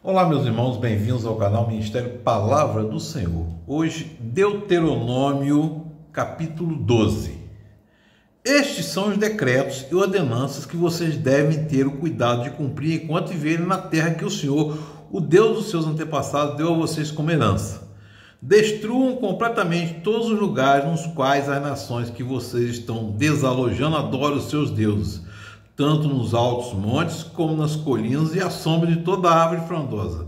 Olá, meus irmãos, bem-vindos ao canal Ministério Palavra do Senhor. Hoje, Deuteronômio, capítulo 12. Estes são os decretos e ordenanças que vocês devem ter o cuidado de cumprir enquanto viverem na terra que o Senhor, o Deus dos seus antepassados, deu a vocês como herança. Destruam completamente todos os lugares nos quais as nações que vocês estão desalojando adoram os seus deuses, tanto nos altos montes como nas colinas e à sombra de toda árvore frondosa.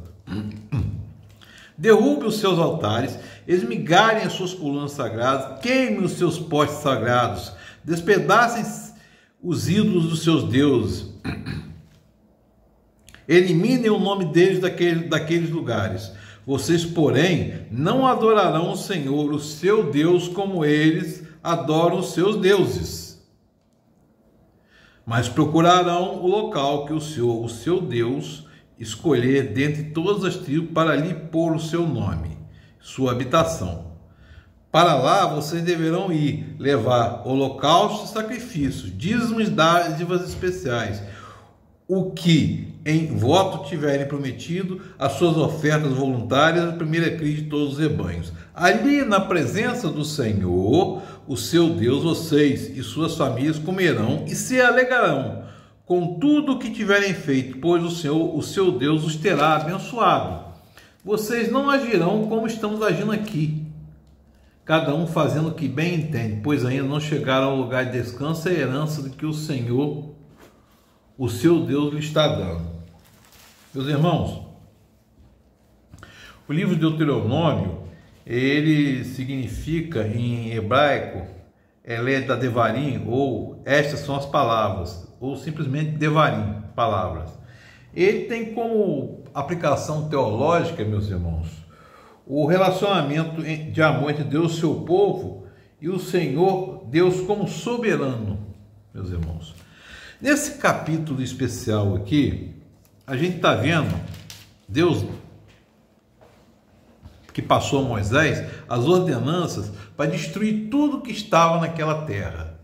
Derrube os seus altares, esmigalhem as suas colunas sagradas, queimem os seus postes sagrados, despedacem os ídolos dos seus deuses, eliminem o nome deles daqueles lugares. Vocês, porém, não adorarão o Senhor, o seu Deus, como eles adoram os seus deuses, mas procurarão o local que o Senhor, o seu Deus, escolher dentre todas as tribos para ali pôr o seu nome, sua habitação. Para lá vocês deverão ir, levar holocaustos e sacrifícios, dízimos e dádivas especiais, o que em voto tiverem prometido, as suas ofertas voluntárias, a primeira cria de todos os rebanhos. Ali na presença do Senhor, o seu Deus, vocês e suas famílias comerão e se alegrarão com tudo o que tiverem feito, pois o Senhor, o seu Deus, os terá abençoado. Vocês não agirão como estamos agindo aqui, cada um fazendo o que bem entende, pois ainda não chegaram ao lugar de descanso e herança do que o Senhor, o seu Deus, lhe está dando. Meus irmãos, o livro de Deuteronômio, ele significa em hebraico, Eleda Devarim, ou estas são as palavras, ou simplesmente Devarim, palavras. Ele tem como aplicação teológica, meus irmãos, o relacionamento de amor entre Deus e seu povo e o Senhor, Deus como soberano, meus irmãos. Nesse capítulo especial aqui, a gente está vendo Deus que passou a Moisés as ordenanças para destruir tudo que estava naquela terra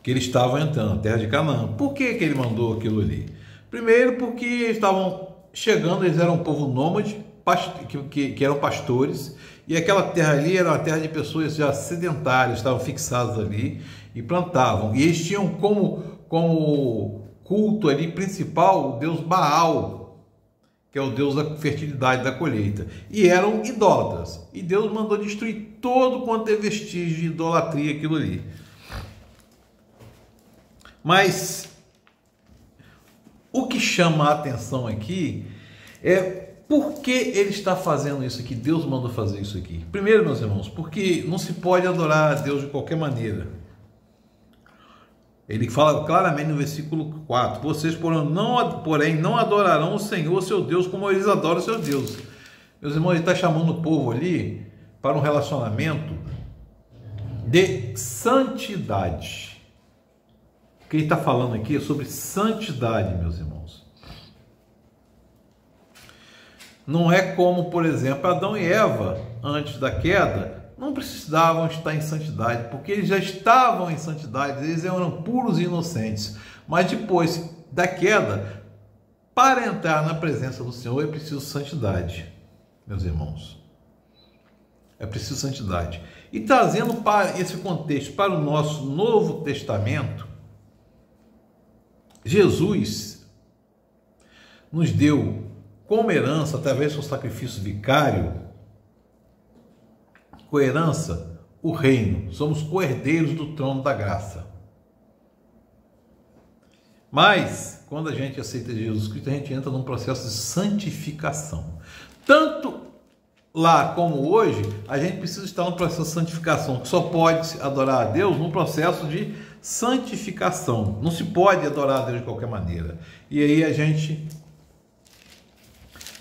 que eles estavam entrando, a terra de Canaã. Por que ele mandou aquilo ali? Primeiro porque eles estavam chegando, eles eram um povo nômade, que eram pastores, e aquela terra ali era uma terra de pessoas já sedentárias, estavam fixadas ali e plantavam, e eles tinham como culto ali principal o deus Baal, que é o deus da fertilidade, da colheita, e eram idólatras, e Deus mandou destruir todo quanto é vestígio de idolatria aquilo ali. Mas o que chama a atenção aqui é por que ele está fazendo isso aqui, Deus mandou fazer isso aqui. Primeiro, meus irmãos, porque não se pode adorar a Deus de qualquer maneira. Ele fala claramente no versículo 4, vocês porém não adorarão o Senhor, seu Deus, como eles adoram seus deuses. Meus irmãos, ele está chamando o povo ali para um relacionamento de santidade. O que ele está falando aqui é sobre santidade, meus irmãos. Não é como, por exemplo, Adão e Eva, antes da queda, não precisavam estar em santidade, porque eles já estavam em santidade, eles eram puros e inocentes. Mas depois da queda, para entrar na presença do Senhor, é preciso santidade, meus irmãos. É preciso santidade. E trazendo para esse contexto, para o nosso Novo Testamento, Jesus nos deu como herança, através do seu sacrifício vicário, coherança, o reino. Somos co-herdeiros do trono da graça. Mas, quando a gente aceita Jesus Cristo, a gente entra num processo de santificação. Tanto lá como hoje, a gente precisa estar no processo de santificação, que só pode adorar a Deus num processo de santificação. Não se pode adorar a Deus de qualquer maneira. E aí a gente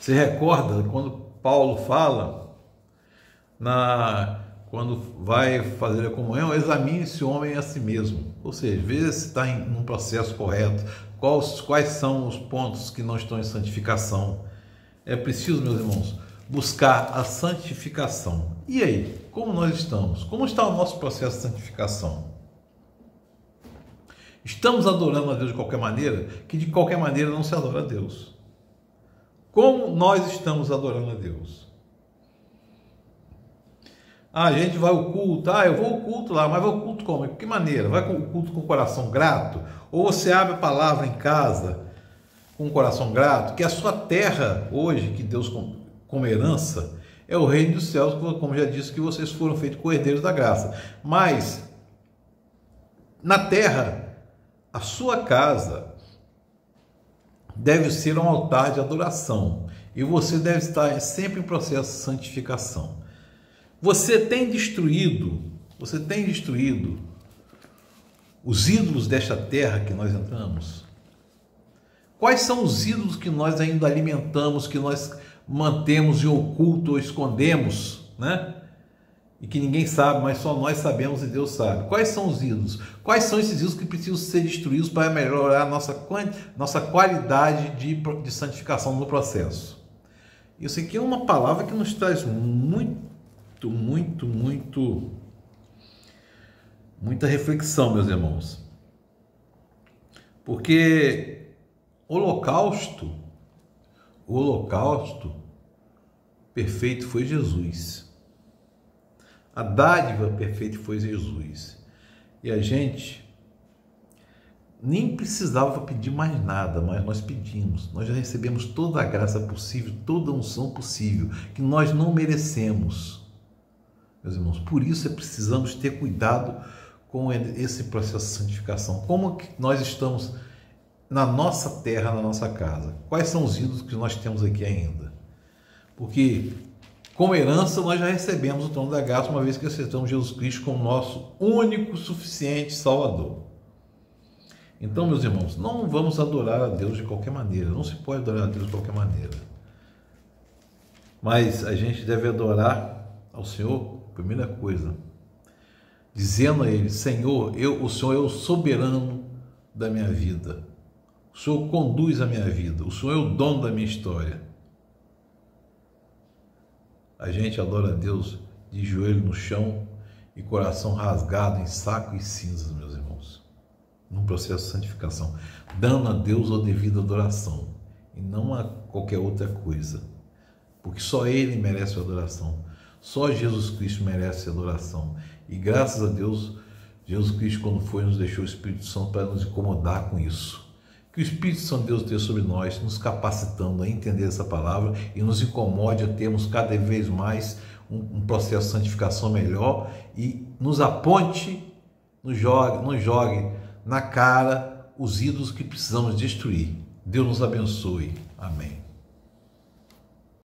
se recorda quando Paulo fala, quando vai fazer a comunhão, examine esse homem a si mesmo, ou seja, veja se está em um processo correto, quais são os pontos que não estão em santificação. É preciso, meus irmãos, buscar a santificação. E aí, como nós estamos? Como está o nosso processo de santificação? Estamos adorando a Deus de qualquer maneira? Que de qualquer maneira não se adora a Deus. Como nós estamos adorando a Deus? A gente vai ao culto, eu vou ao culto lá, mas vai ao culto como? De que maneira? Vai ao culto com o coração grato? Ou você abre a palavra em casa com o coração grato? Que a sua terra hoje, que Deus como herança, é o reino dos céus, como já disse, que vocês foram feitos co-herdeiros da graça. Mas, na terra, a sua casa deve ser um altar de adoração. E você deve estar sempre em processo de santificação. Você tem destruído os ídolos desta terra que nós entramos? Quais são os ídolos que nós ainda alimentamos, que nós mantemos em oculto ou escondemos, né? E que ninguém sabe, mas só nós sabemos e Deus sabe. Quais são os ídolos? Quais são esses ídolos que precisam ser destruídos para melhorar a nossa qualidade de santificação no processo? Isso aqui é uma palavra que nos traz muita reflexão, meus irmãos. Porque o holocausto perfeito foi Jesus. A dádiva perfeita foi Jesus. E a gente nem precisava pedir mais nada, mas nós pedimos. Nós já recebemos toda a graça possível, toda a unção possível, que nós não merecemos. Meus irmãos, por isso precisamos ter cuidado com esse processo de santificação. Como que nós estamos na nossa terra, na nossa casa? Quais são os ídolos que nós temos aqui ainda? Porque, como herança, nós já recebemos o trono da graça, uma vez que aceitamos Jesus Cristo como nosso único, suficiente Salvador. Então, meus irmãos, não vamos adorar a Deus de qualquer maneira. Não se pode adorar a Deus de qualquer maneira. Mas a gente deve adorar ao Senhor, primeira coisa, dizendo a Ele: Senhor, o Senhor é o soberano da minha vida. O Senhor conduz a minha vida. O Senhor é o dono da minha história. A gente adora a Deus de joelho no chão e coração rasgado em saco e cinzas, meus irmãos. Num processo de santificação. Dando a Deus a devida adoração. E não a qualquer outra coisa. Porque só Ele merece a adoração. Só Jesus Cristo merece a adoração. E graças a Deus, Jesus Cristo, quando foi, nos deixou o Espírito Santo para nos incomodar com isso. Que o Espírito Santo de Deus esteja sobre nós, nos capacitando a entender essa palavra e nos incomode a termos cada vez mais um processo de santificação melhor e nos aponte, nos jogue na cara os ídolos que precisamos destruir. Deus nos abençoe. Amém.